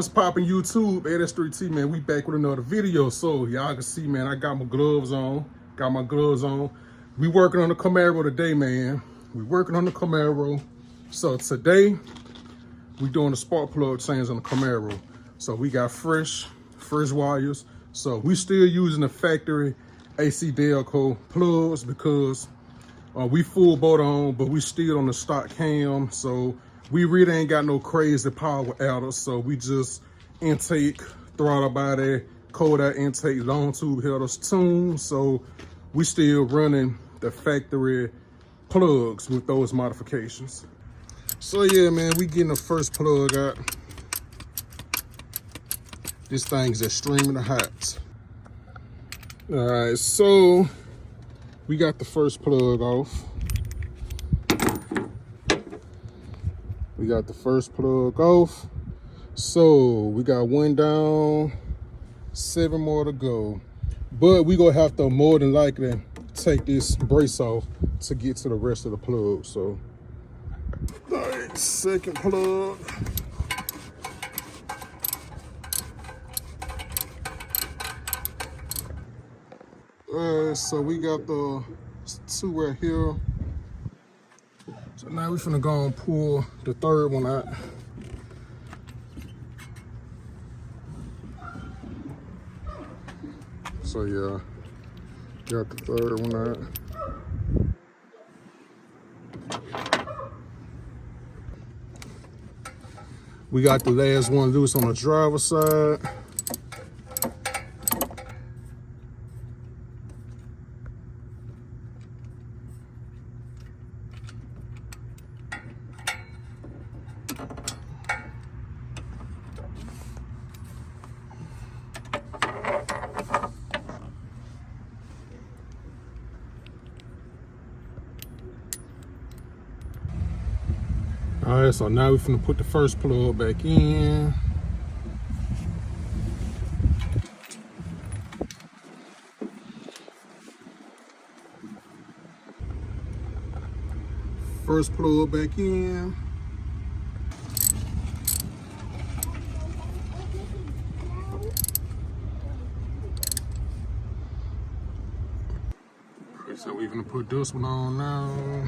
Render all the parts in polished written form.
What's poppin' YouTube? AS3T, man, we back with another video. So y'all can see, man, I got my gloves on. We working on the Camaro today, man. We working on the Camaro. So today, we doing the spark plug change on the Camaro. So we got fresh wires. So we still using the factory AC Delco plugs because we full boat on, but we still on the stock cam. So we really ain't got no crazy power adders. So we just intake, throttle body, cold out intake, long tube headers, tune. So we still running the factory plugs with those modifications. So yeah, man, we getting the first plug out. This thing is extremely hot. All right, so we got the first plug off. So we got one down, 7 more to go. But we gonna have to more than likely take this brace off to get to the rest of the plug. So, all right, second plug. So we got the 2 right here. So now we finna go and pull the third one out. So yeah, got the third one out. We got the last one loose on the driver's side. All right, so now we're finna put the first plug back in. First plug back in. So we're gonna put this one on now.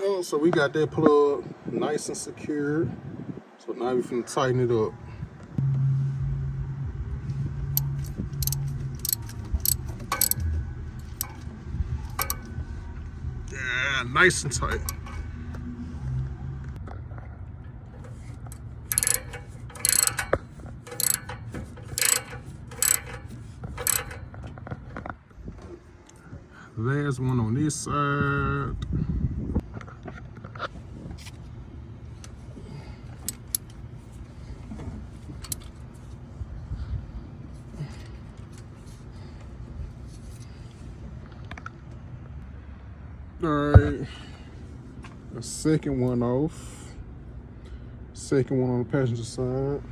Oh, so we got that plug nice and secure. So now we finna tighten it up. Yeah, nice and tight. Last one on this side. All right, the second one off. Second one on the passenger side.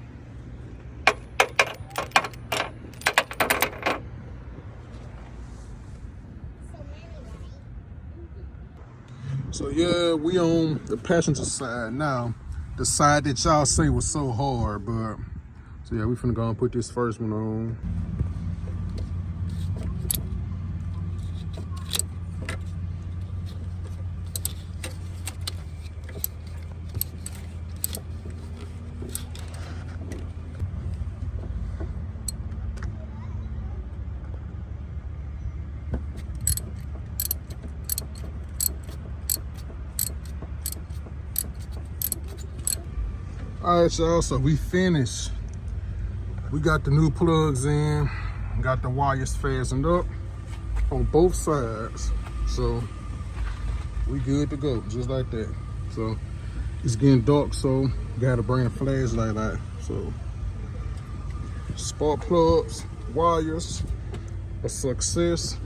So yeah, we on the passenger side now. The side that y'all say was so hard, but so yeah, we finna go and put this first one on. All right, y'all, so we finished. We got the new plugs in, got the wires fastened up on both sides. So we good to go, just like that. So it's getting dark, so gotta bring a flashlight out. So spark plugs, wires, a success.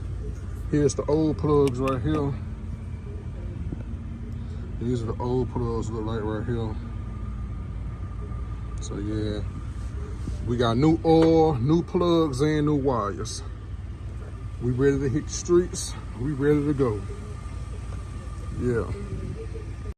Here's the old plugs right here. These are the old plugs look like right here. So yeah, We got new oil, new plugs, and new wires. We ready to hit the streets. We ready to go. Yeah.